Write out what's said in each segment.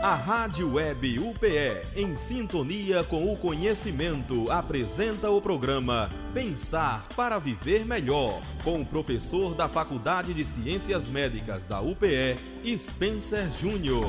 A Rádio Web UPE, em sintonia com o conhecimento, apresenta o programa Pensar para Viver Melhor, com o professor da Faculdade de Ciências Médicas da UPE, Spencer Júnior.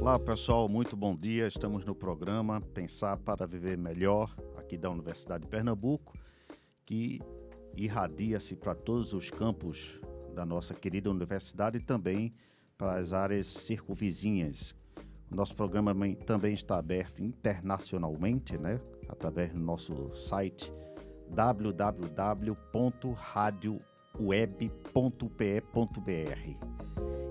Olá pessoal, muito bom dia. Estamos no programa Pensar para Viver Melhor, aqui da Universidade de Pernambuco, que irradia-se para todos os campos da nossa querida universidade e também para as áreas circunvizinhas. O nosso programa também está aberto internacionalmente, né, através do nosso site www.radioweb.pe.br.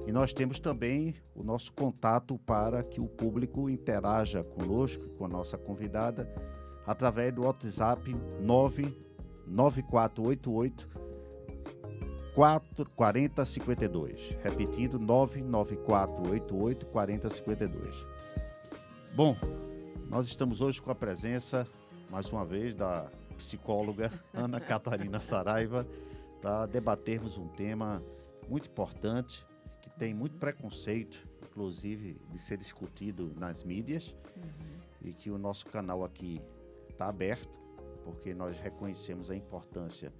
E nós temos também o nosso contato para que o público interaja conosco, com a nossa convidada, através do WhatsApp 99488 4052. Repetindo, 99488 4052. Bom, nós estamos hoje com a presença, mais uma vez, da psicóloga Ana Catarina Saraiva, para debatermos um tema muito importante, tem muito preconceito, inclusive, de ser discutido nas mídias, e que o nosso canal aqui está aberto, porque nós reconhecemos a importância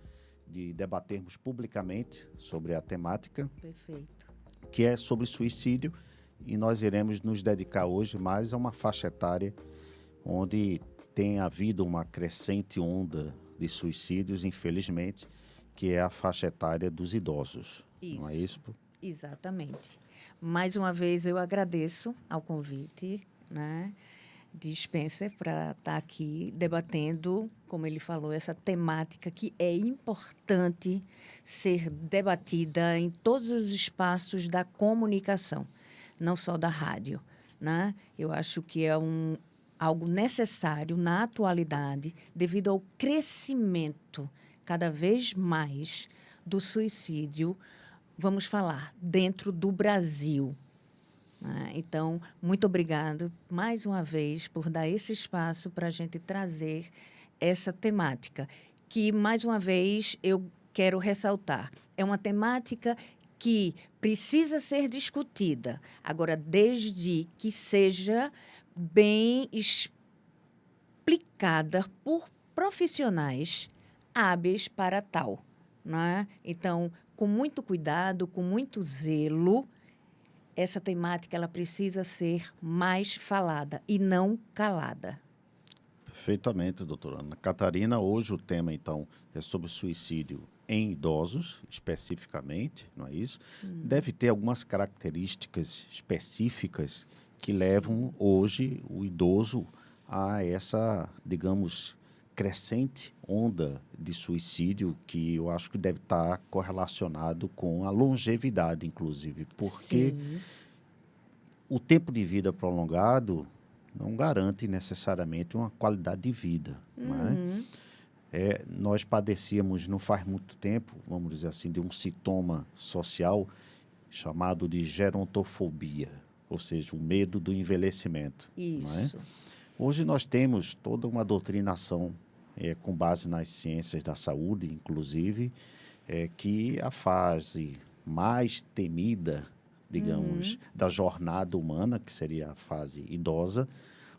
de debatermos publicamente sobre a temática. Perfeito. Que é sobre suicídio, e nós iremos nos dedicar hoje mais a uma faixa etária onde tem havido uma crescente onda de suicídios, infelizmente, que é a faixa etária dos idosos. Isso. Não é isso? Exatamente. Mais uma vez eu agradeço ao convite, né, de Spencer para estar aqui debatendo, como ele falou, essa temática que é importante ser debatida em todos os espaços da comunicação, não só da rádio, né? Eu acho que é algo necessário na atualidade devido ao crescimento cada vez mais do suicídio. Vamos falar dentro do Brasil. Então, muito obrigado mais uma vez por dar esse espaço para a gente trazer essa temática, que, mais uma vez, eu quero ressaltar. É uma temática que precisa ser discutida, agora, desde que seja bem explicada por profissionais hábeis para tal. Né? Então, com muito cuidado, com muito zelo, essa temática ela precisa ser mais falada e não calada. Perfeitamente, doutora Ana Catarina. Hoje o tema, então, é sobre suicídio em idosos, especificamente, não é isso? Deve ter algumas características específicas que levam hoje o idoso a essa, digamos, crescente onda de suicídio, que eu acho que deve estar correlacionado com a longevidade, inclusive, porque Sim. o tempo de vida prolongado não garante necessariamente uma qualidade de vida. Não é? Nós padecíamos, não faz muito tempo, vamos dizer assim, de um sintoma social chamado de gerontofobia, ou seja, o medo do envelhecimento. Isso. Não é? Hoje nós temos toda uma doutrinação com base nas ciências da saúde, inclusive, que a fase mais temida, digamos, da jornada humana, que seria a fase idosa,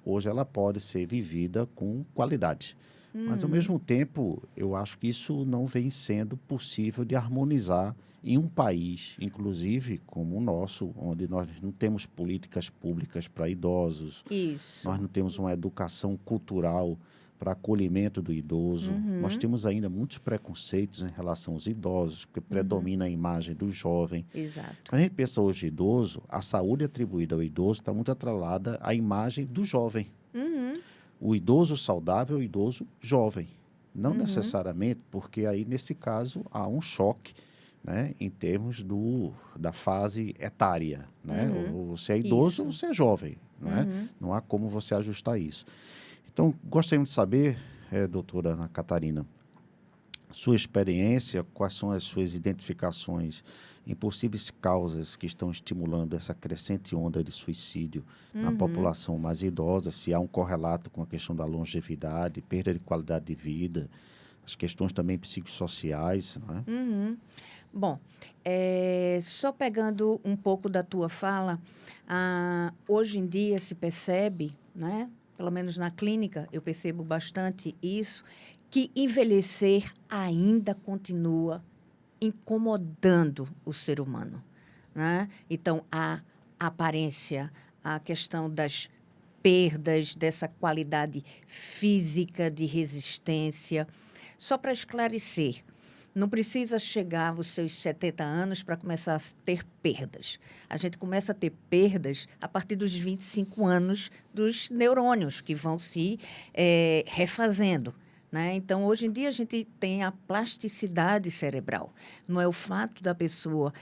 hoje ela pode ser vivida com qualidade. Mas, ao mesmo tempo, eu acho que isso não vem sendo possível de harmonizar em um país, inclusive como o nosso, onde nós não temos políticas públicas para idosos. Isso. Nós não temos uma educação cultural para acolhimento do idoso. Nós temos ainda muitos preconceitos em relação aos idosos, porque predomina a imagem do jovem. Exato. Quando a gente pensa hoje idoso, a saúde atribuída ao idoso está muito atrelada à imagem do jovem. O idoso saudável é o idoso jovem. Não necessariamente, porque aí, nesse caso, há um choque, né, em termos da fase etária. Né? Ou você é idoso ou você é jovem. Né? Não há como você ajustar isso. Então, gostaríamos de saber, doutora Ana Catarina, sua experiência, quais são as suas identificações em possíveis causas que estão estimulando essa crescente onda de suicídio na população mais idosa, se há um correlato com a questão da longevidade, perda de qualidade de vida, as questões também psicossociais, não é? Bom, só pegando um pouco da tua fala, hoje em dia se percebe, né, pelo menos na clínica, eu percebo bastante isso, que envelhecer ainda continua incomodando o ser humano, né? Então, a aparência, a questão das perdas dessa qualidade física de resistência. Só para esclarecer, não precisa chegar aos seus 70 anos para começar a ter perdas. A gente começa a ter perdas a partir dos 25 anos dos neurônios, que vão se refazendo, né? Então, hoje em dia, a gente tem a plasticidade cerebral. Não é o fato da pessoa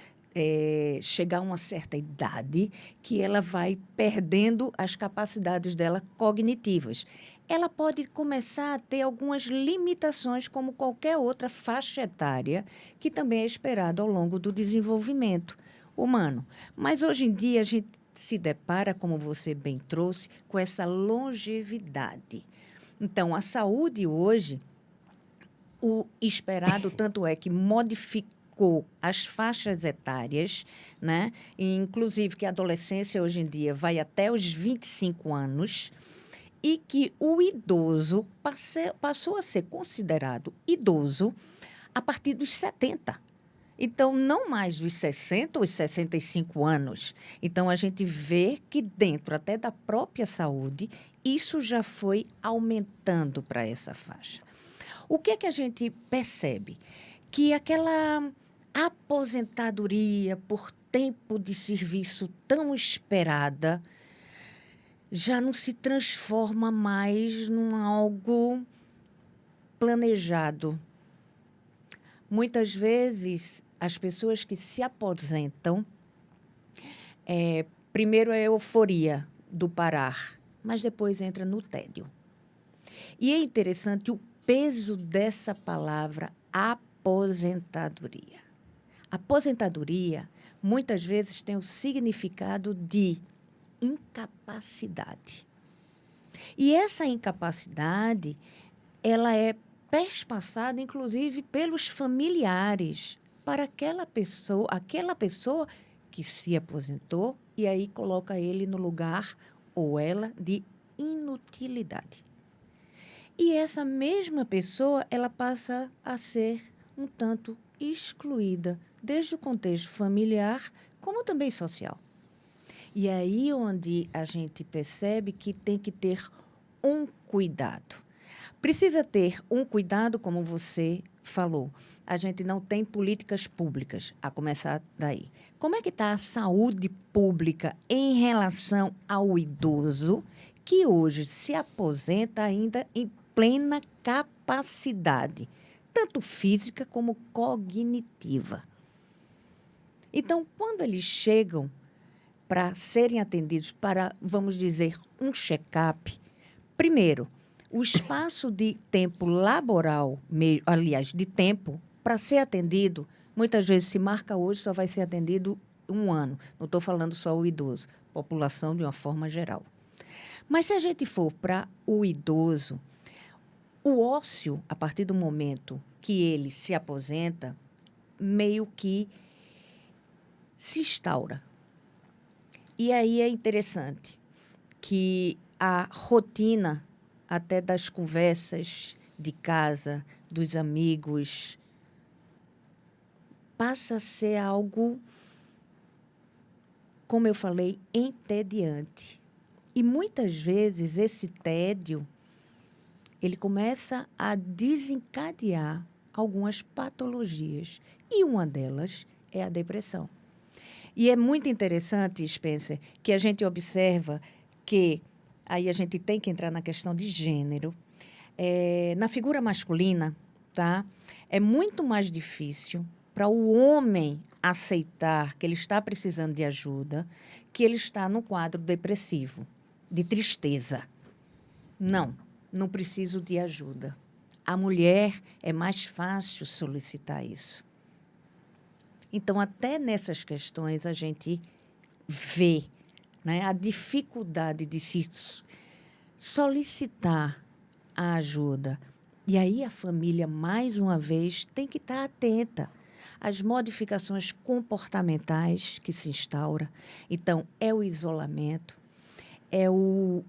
chegar a uma certa idade que ela vai perdendo as capacidades dela cognitivas. Ela pode começar a ter algumas limitações, como qualquer outra faixa etária, que também é esperado ao longo do desenvolvimento humano. Mas, hoje em dia, a gente se depara, como você bem trouxe, com essa longevidade. Então, a saúde hoje, o esperado, tanto é que modificou as faixas etárias, né? E, inclusive, que a adolescência hoje em dia vai até os 25 anos, e que o idoso passou a ser considerado idoso a partir dos 70. Então, não mais dos 60 ou 65 anos. Então, a gente vê que dentro até da própria saúde, isso já foi aumentando para essa faixa. O que é que a gente percebe? Que aquela aposentadoria por tempo de serviço tão esperada já não se transforma mais num algo planejado. Muitas vezes, as pessoas que se aposentam, primeiro é a euforia do parar, mas depois entra no tédio. E é interessante o peso dessa palavra aposentadoria. Aposentadoria, muitas vezes, tem o significado de incapacidade. E essa incapacidade, ela é perspassada, inclusive, pelos familiares, para aquela pessoa que se aposentou e aí coloca ele no lugar, ou ela, de inutilidade. E essa mesma pessoa, ela passa a ser um tanto excluída, desde o contexto familiar, como também social. E aí onde a gente percebe que tem que ter um cuidado. Precisa ter um cuidado, como você falou. A gente não tem políticas públicas, a começar daí. Como é que está a saúde pública em relação ao idoso que hoje se aposenta ainda em plena capacidade, tanto física como cognitiva? Então, quando eles chegam para serem atendidos para, vamos dizer, um check-up, primeiro, o espaço de tempo laboral, aliás, de tempo para ser atendido, muitas vezes se marca hoje, só vai ser atendido 1 ano. Não estou falando só o idoso, população de uma forma geral. Mas se a gente for para o idoso, o ócio, a partir do momento que ele se aposenta, meio que se instaura. E aí é interessante que a rotina, até das conversas de casa, dos amigos, passa a ser algo, como eu falei, entediante. E muitas vezes esse tédio, ele começa a desencadear algumas patologias. E uma delas é a depressão. E é muito interessante, Spencer, que a gente observa que, aí a gente tem que entrar na questão de gênero, na figura masculina, tá? É muito mais difícil para o homem aceitar que ele está precisando de ajuda, que ele está no quadro depressivo, de tristeza. Não preciso de ajuda. A mulher é mais fácil solicitar isso. Então, até nessas questões, a gente vê, né, a dificuldade de se solicitar a ajuda. E aí a família, mais uma vez, tem que estar atenta às modificações comportamentais que se instauram. Então, é o isolamento, é o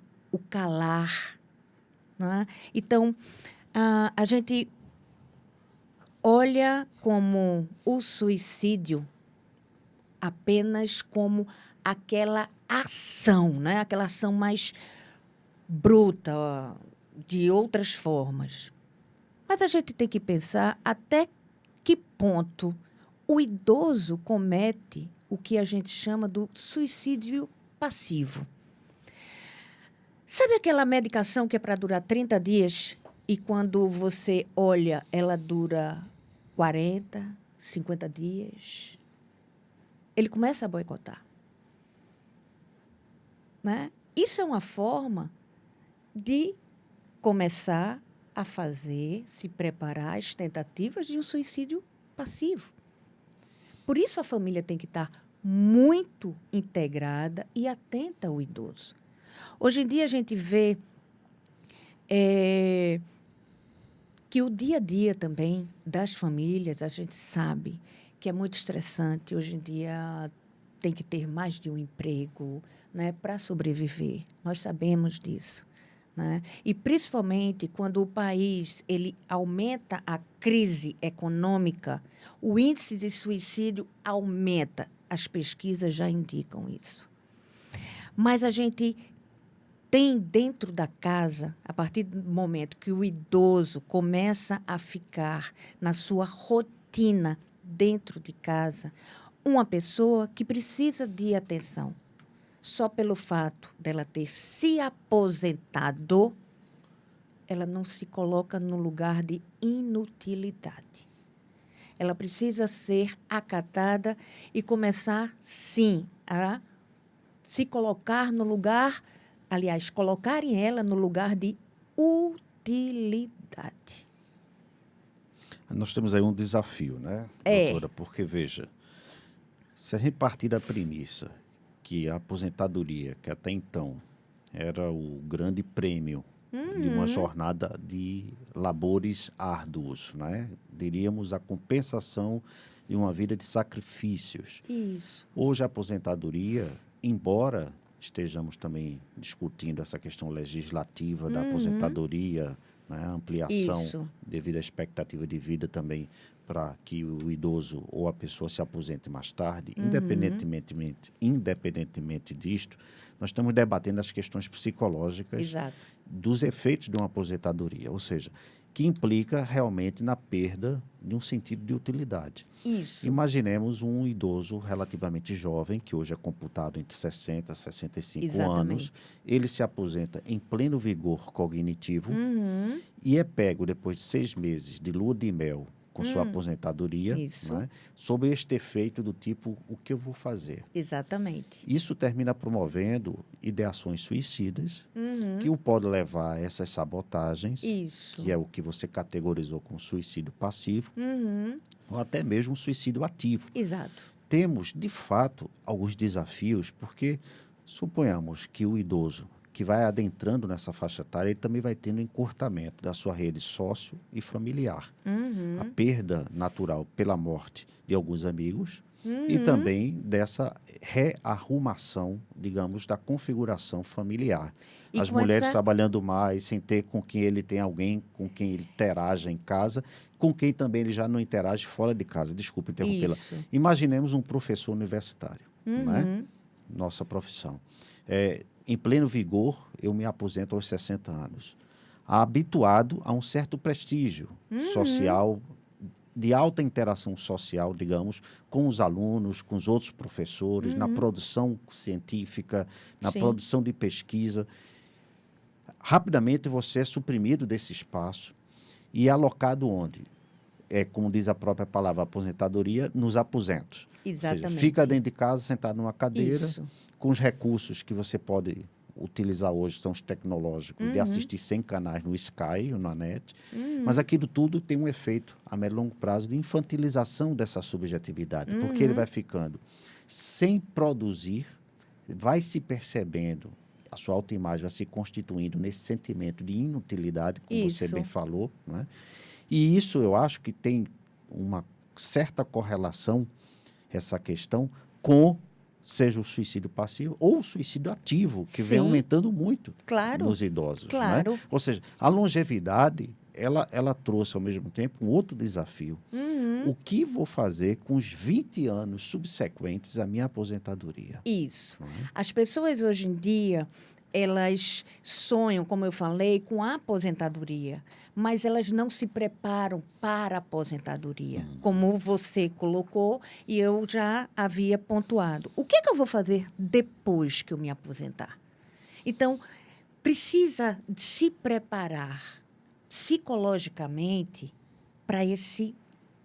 calar. Né? Então, a gente olha como o suicídio apenas como aquela ação, né? Aquela ação mais bruta, ó, de outras formas. Mas a gente tem que pensar até que ponto o idoso comete o que a gente chama do suicídio passivo. Sabe aquela medicação que é para durar 30 dias e quando você olha, ela dura 40, 50 dias? Ele começa a boicotar. Né? Isso é uma forma de começar a fazer, se preparar as tentativas de um suicídio passivo. Por isso a família tem que estar muito integrada e atenta ao idoso. Hoje em dia a gente vê que o dia a dia também das famílias, a gente sabe que é muito estressante. Hoje em dia tem que ter mais de um emprego, né, para sobreviver. Nós sabemos disso. Né? E, principalmente, quando o país ele aumenta a crise econômica, o índice de suicídio aumenta. As pesquisas já indicam isso. Mas a gente tem dentro da casa, a partir do momento que o idoso começa a ficar na sua rotina dentro de casa, uma pessoa que precisa de atenção. Só pelo fato dela ter se aposentado, ela não se coloca no lugar de inutilidade. Ela precisa ser acatada e começar, sim, a se colocar no lugar, aliás, colocarem ela no lugar de utilidade. Nós temos aí um desafio, né, doutora? Porque, veja, se a gente partir da premissa que a aposentadoria, que até então era o grande prêmio de uma jornada de labores árduos, né? Diríamos a compensação de uma vida de sacrifícios. Isso. Hoje a aposentadoria, embora estejamos também discutindo essa questão legislativa da aposentadoria, né? A ampliação devido à expectativa de vida também para que o idoso ou a pessoa se aposente mais tarde, independentemente disto, nós estamos debatendo as questões psicológicas dos efeitos de uma aposentadoria, ou seja, que implica realmente na perda de um sentido de utilidade. Isso. Imaginemos um idoso relativamente jovem, que hoje é computado entre 60 e 65 anos, ele se aposenta em pleno vigor cognitivo e é pego depois de 6 meses de lua de mel com sua aposentadoria, né, sob este efeito do tipo, o que eu vou fazer? Exatamente. Isso termina promovendo ideações suicidas, que o pode levar a essas sabotagens, que é o que você categorizou como suicídio passivo, ou até mesmo suicídio ativo. Exato. Temos, de fato, alguns desafios, porque suponhamos que o idoso que vai adentrando nessa faixa etária, ele também vai tendo um encurtamento da sua rede sócio e familiar. A perda natural pela morte de alguns amigos e também dessa rearrumação, digamos, da configuração familiar. E as mulheres trabalhando mais, sem ter com quem ele tem alguém com quem ele interaja em casa, com quem também ele já não interage fora de casa. Desculpa interrompê-la. Imaginemos um professor universitário, né? Nossa profissão. Em pleno vigor, eu me aposento aos 60 anos. Habituado a um certo prestígio social, de alta interação social, digamos, com os alunos, com os outros professores, na produção científica, na produção de pesquisa. Rapidamente você é suprimido desse espaço e alocado onde? Como diz a própria palavra aposentadoria, nos aposentos. Exatamente. Ou seja, fica dentro de casa, sentado numa cadeira, com os recursos que você pode utilizar hoje são os tecnológicos de assistir 100 canais no Sky ou na net, mas aquilo tudo tem um efeito a médio e longo prazo de infantilização dessa subjetividade, porque ele vai ficando sem produzir, vai se percebendo, a sua autoimagem vai se constituindo nesse sentimento de inutilidade, como você bem falou, não é? E isso eu acho que tem uma certa correlação, essa questão, com seja o suicídio passivo ou o suicídio ativo, que vem aumentando muito nos idosos. Claro. Né? Ou seja, a longevidade, ela trouxe ao mesmo tempo um outro desafio. O que vou fazer com os 20 anos subsequentes à minha aposentadoria? Isso. As pessoas hoje em dia, elas sonham, como eu falei, com a aposentadoria, mas elas não se preparam para a aposentadoria, como você colocou e eu já havia pontuado. O que é que eu vou fazer depois que eu me aposentar? Então, precisa se preparar psicologicamente para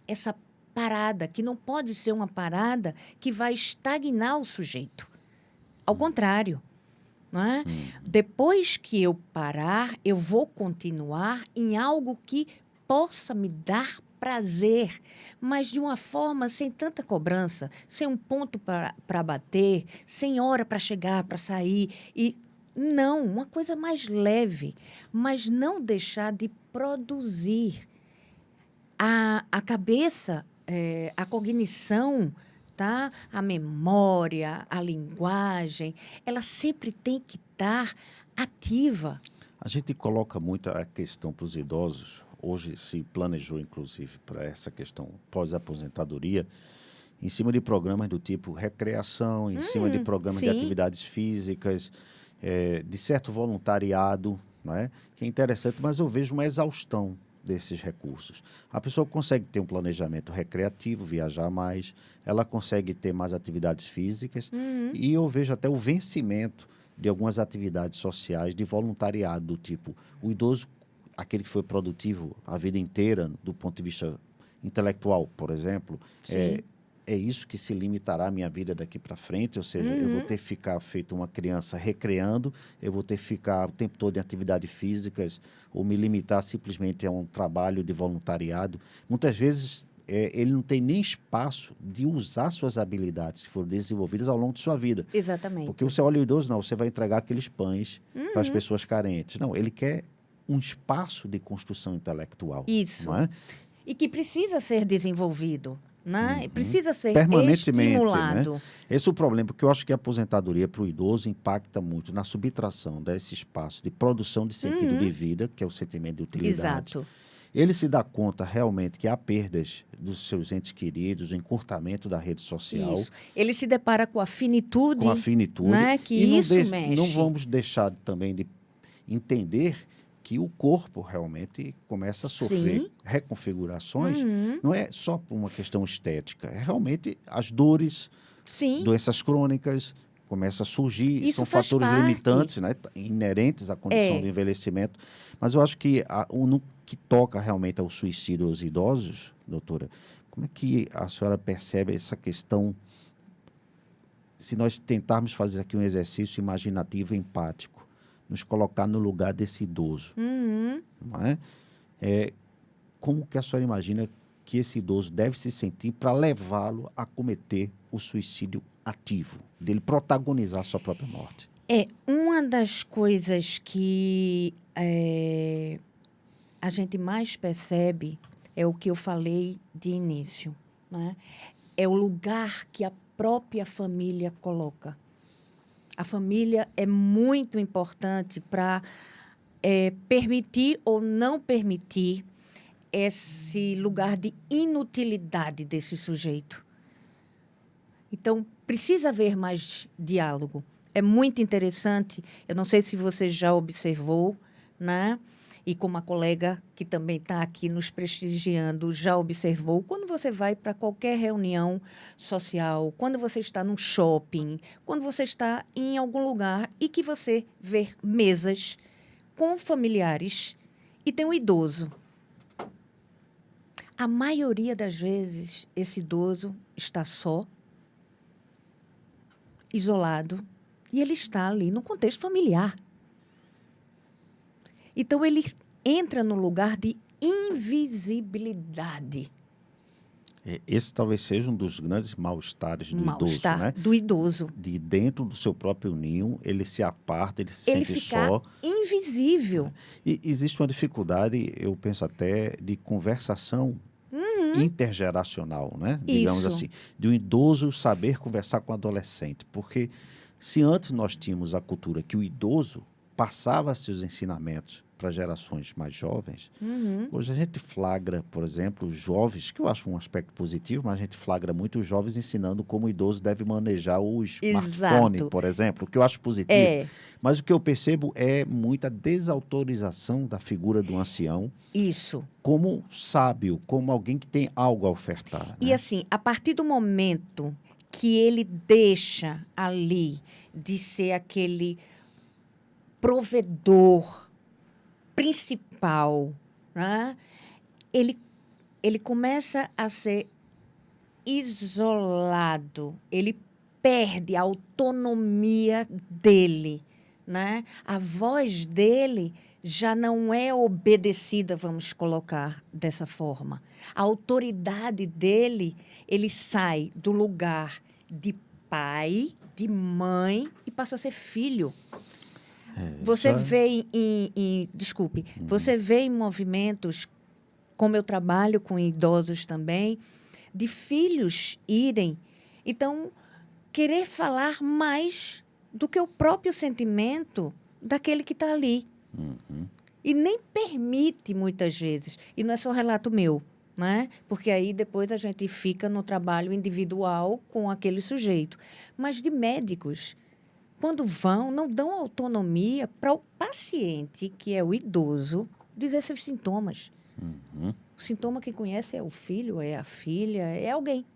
essa parada, que não pode ser uma parada que vai estagnar o sujeito. Ao contrário. Não é? Depois que eu parar, eu vou continuar em algo que possa me dar prazer, mas de uma forma sem tanta cobrança, sem um ponto para bater, sem hora para chegar, para sair. E não, uma coisa mais leve, mas não deixar de produzir. A cabeça, a cognição, tá? A memória, a linguagem, ela sempre tem que estar ativa. A gente coloca muito a questão para os idosos, hoje se planejou, inclusive, para essa questão pós-aposentadoria, em cima de programas do tipo recreação, em cima de programas de atividades físicas, de certo voluntariado, não é? Que é interessante, mas eu vejo uma exaustão desses recursos. A pessoa consegue ter um planejamento recreativo, viajar mais, ela consegue ter mais atividades físicas e eu vejo até o vencimento de algumas atividades sociais de voluntariado, do tipo, o idoso, aquele que foi produtivo a vida inteira, do ponto de vista intelectual, por exemplo, é isso que se limitará a minha vida daqui para frente, ou seja, eu vou ter que ficar feito uma criança recreando, eu vou ter que ficar o tempo todo em atividades físicas ou me limitar simplesmente a um trabalho de voluntariado. Muitas vezes ele não tem nem espaço de usar suas habilidades que foram desenvolvidas ao longo de sua vida. Exatamente. Porque você olha o idoso, não, você vai entregar aqueles pães para as pessoas carentes. Não, ele quer um espaço de construção intelectual. Isso. Não é? E que precisa ser desenvolvido. Né? Precisa ser permanentemente, estimulado. Né? Esse é o problema, porque eu acho que a aposentadoria para o idoso impacta muito na subtração desse espaço de produção de sentido de vida, que é o sentimento de utilidade. Exato. Ele se dá conta realmente que há perdas dos seus entes queridos, o encurtamento da rede social. Isso. Ele se depara com a finitude. Com a finitude. Né? Que e isso mexe. Não vamos deixar também de entender que o corpo realmente começa a sofrer reconfigurações, não é só por uma questão estética, é realmente as dores, doenças crônicas começam a surgir, isso são fatores parte. limitantes, né, inerentes à condição do envelhecimento, mas eu acho que no que toca realmente ao suicídio aos idosos, doutora, como é que a senhora percebe essa questão, se nós tentarmos fazer aqui um exercício imaginativo e empático, nos colocar no lugar desse idoso. Não é? Como que a senhora imagina que esse idoso deve se sentir para levá-lo a cometer o suicídio ativo, dele protagonizar a sua própria morte? Uma das coisas que a gente mais percebe é o que eu falei de início. Né? É o lugar que a própria família coloca. A família é muito importante para permitir ou não permitir esse lugar de inutilidade desse sujeito. Então, precisa haver mais diálogo. É muito interessante, eu não sei se você já observou, né? E como a colega que também está aqui nos prestigiando já observou, quando você vai para qualquer reunião social, quando você está num shopping, quando você está em algum lugar e que você vê mesas com familiares e tem um idoso. A maioria das vezes, esse idoso está só, isolado E ele está ali no contexto familiar. Então, ele entra no lugar de invisibilidade. Esse talvez seja um dos grandes mal-estares do idoso, né? Do idoso. De dentro do seu próprio ninho, ele se aparta, ele se Ele sente ficar só. invisível. E existe uma dificuldade, eu penso até, de conversação intergeracional, né? Digamos Isso. assim, de um idoso saber conversar com o adolescente. Porque se antes nós tínhamos a cultura que o idoso passava seus ensinamentos para gerações mais jovens, hoje a gente flagra, por exemplo, os jovens, que eu acho um aspecto positivo, mas a gente flagra muito os jovens ensinando como o idoso deve manejar o smartphone, Exato. por exemplo, o que eu acho positivo. É. Mas o que eu percebo é muita desautorização da figura do ancião Isso. como sábio, como alguém que tem algo a ofertar. E né? assim, a partir do momento que ele deixa ali de ser aquele provedor principal, né? Ele começa a ser isolado, ele perde a autonomia dele, né? A voz dele já não é obedecida, vamos colocar dessa forma. A autoridade dele, ele sai do lugar de pai, de mãe e passa a ser filho. Você vê desculpe, você vê em movimentos, como eu trabalho com idosos também, de filhos irem, então, querer falar mais do que o próprio sentimento daquele que está ali. E nem permite, muitas vezes. E não é só relato meu, né? Porque aí depois a gente fica no trabalho individual com aquele sujeito. Mas de médicos, quando vão, não dão autonomia para o paciente, que é o idoso, dizer seus sintomas. O sintoma quem conhece é o filho, é a filha, é alguém.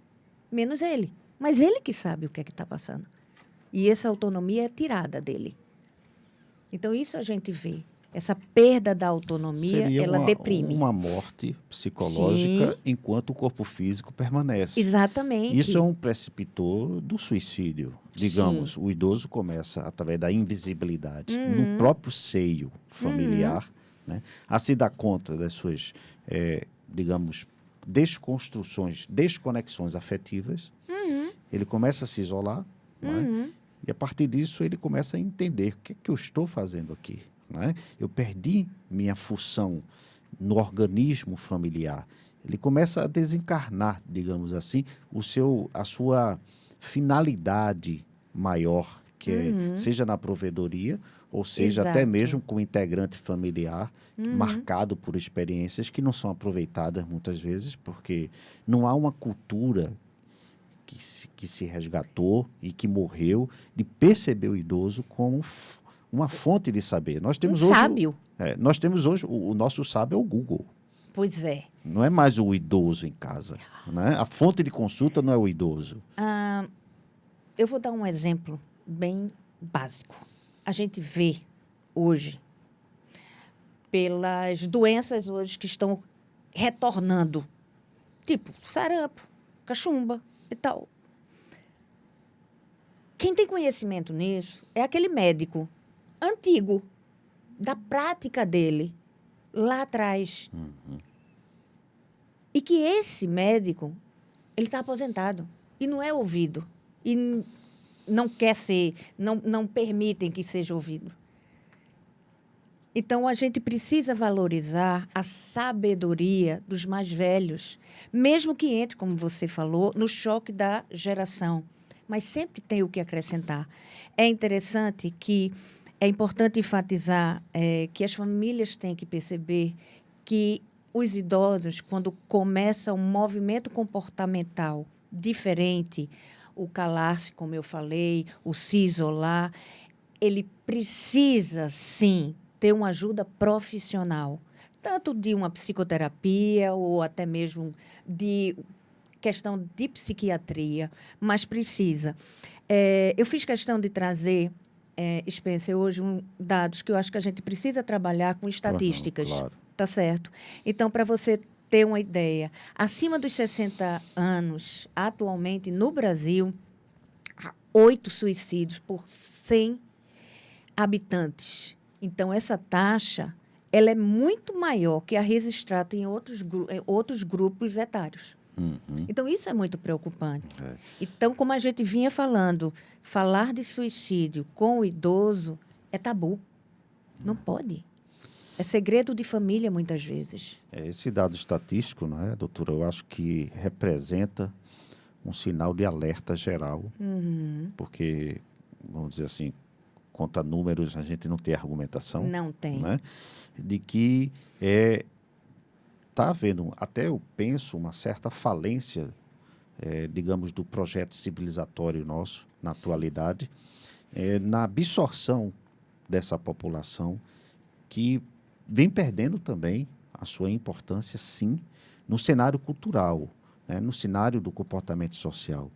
Menos ele. Mas ele que sabe o que é que está passando. E essa autonomia é tirada dele. Então, isso a gente vê. Essa perda da autonomia, Seria ela deprime. uma morte psicológica Sim. enquanto o corpo físico permanece. Exatamente. Isso é um precipitor do suicídio. Digamos, o idoso começa, através da invisibilidade, no próprio seio familiar, né, a se dar conta das suas, digamos, desconexões afetivas. Ele começa a se isolar, não é? E a partir disso ele começa a entender o que é que eu estou fazendo aqui. Não é? Eu perdi minha função no organismo familiar. Ele começa a desencarnar, digamos assim, a sua finalidade maior, que seja na provedoria, ou seja, até Exato. mesmo com o integrante familiar, marcado por experiências que não são aproveitadas muitas vezes, porque não há uma cultura que se resgatou e que morreu de perceber o idoso como uma fonte de saber. Nós temos hoje sábio. Nós temos hoje, o nosso sábio é o Google. Pois é. Não é mais o idoso em casa. Né? A fonte de consulta não é o idoso. Eu vou dar um exemplo bem básico. A gente vê hoje, pelas doenças hoje que estão retornando, tipo sarampo, cachumba e tal. Quem tem conhecimento nisso é aquele médico antigo, da prática dele, lá atrás. E que esse médico, ele está aposentado e não é ouvido. E não quer ser, não permitem que seja ouvido. Então, a gente precisa valorizar a sabedoria dos mais velhos, mesmo que entre, como você falou, no choque da geração. Mas sempre tem o que acrescentar. É interessante que é importante enfatizar que as famílias têm que perceber que os idosos, quando começa um movimento comportamental diferente, o calar-se, como eu falei, o se isolar, ele precisa, sim, ter uma ajuda profissional, tanto de uma psicoterapia ou até mesmo de questão de psiquiatria, mas precisa. Eu fiz questão de trazer, Spencer, hoje dados que eu acho que a gente precisa trabalhar com estatísticas. Claro. Tá certo? Então, para você ter uma ideia, acima dos 60 anos, atualmente no Brasil, 8 suicídios por 100 habitantes. Então, essa taxa ela é muito maior que a registrada em outros grupos etários. Então, isso é muito preocupante. Então, como a gente vinha falando, falar de suicídio com o idoso é tabu. Não pode. É segredo de família, muitas vezes. Esse dado estatístico, não é, doutora, eu acho que representa um sinal de alerta geral, porque, vamos dizer assim, quanto a números, a gente não tem argumentação. Não tem. Né, de que está havendo, até eu penso, uma certa falência, digamos, do projeto civilizatório nosso, na atualidade, na absorção dessa população, que vem perdendo também a sua importância, sim, no cenário cultural, né, no cenário do comportamento social.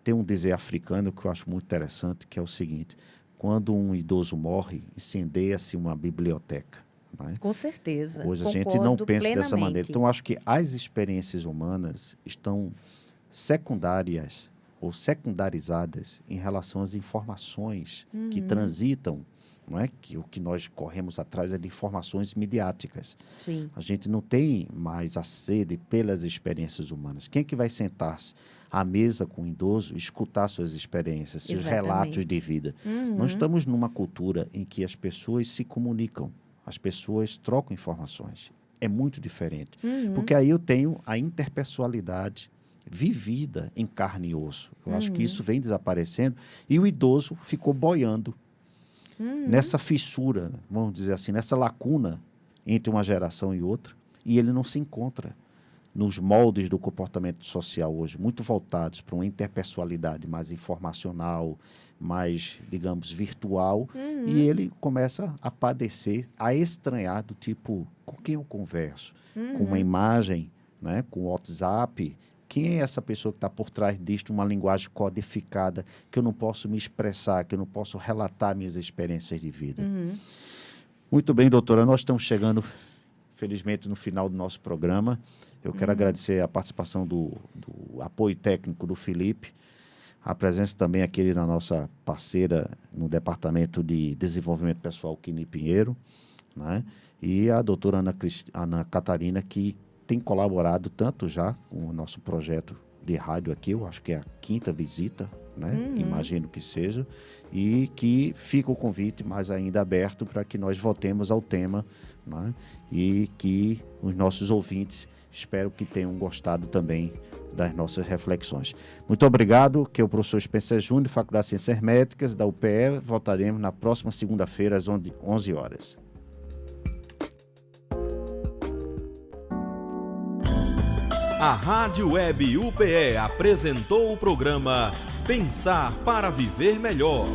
Tem um dizer africano que eu acho muito interessante, que é o seguinte: quando um idoso morre, incendeia-se uma biblioteca. Não é? Com certeza. Hoje a gente não pensa dessa maneira. Então, acho que as experiências humanas estão secundárias ou secundarizadas em relação às informações que transitam, não é? Que o que nós corremos atrás é de informações midiáticas. Sim. A gente não tem mais a sede pelas experiências humanas. Quem é que vai sentar-se à mesa com o idoso e escutar suas experiências, seus relatos de vida? Nós estamos numa cultura em que as pessoas se comunicam, as pessoas trocam informações. É muito diferente. Porque aí eu tenho a interpessoalidade vivida em carne e osso. Eu acho que isso vem desaparecendo e o idoso ficou boiando nessa fissura, vamos dizer assim, nessa lacuna entre uma geração e outra, e ele não se encontra nos moldes do comportamento social hoje, muito voltados para uma interpessoalidade mais informacional, mais, digamos, virtual, e ele começa a padecer, a estranhar do tipo, com quem eu converso? Com uma imagem, né? Com o WhatsApp. Quem é essa pessoa que está por trás disto, uma linguagem codificada, que eu não posso me expressar, que eu não posso relatar minhas experiências de vida? Muito bem, doutora, nós estamos chegando, felizmente, no final do nosso programa. Eu quero agradecer a participação do apoio técnico do Felipe, a presença também aqui da nossa parceira no Departamento de Desenvolvimento Pessoal, Quini Pinheiro, né? E a doutora Ana Catarina, que tem colaborado tanto já com o nosso projeto de rádio aqui, eu acho que é a 5ª visita, né? Imagino que seja, e que fica o convite mais ainda aberto para que nós voltemos ao tema, né? E que os nossos ouvintes, espero que tenham gostado também das nossas reflexões. Muito obrigado, que é o professor Spencer Júnior, Faculdade de Ciências Médicas, da UPE. Voltaremos na próxima segunda-feira, às 11 horas. A Rádio Web UPE apresentou o programa Pensar para Viver Melhor.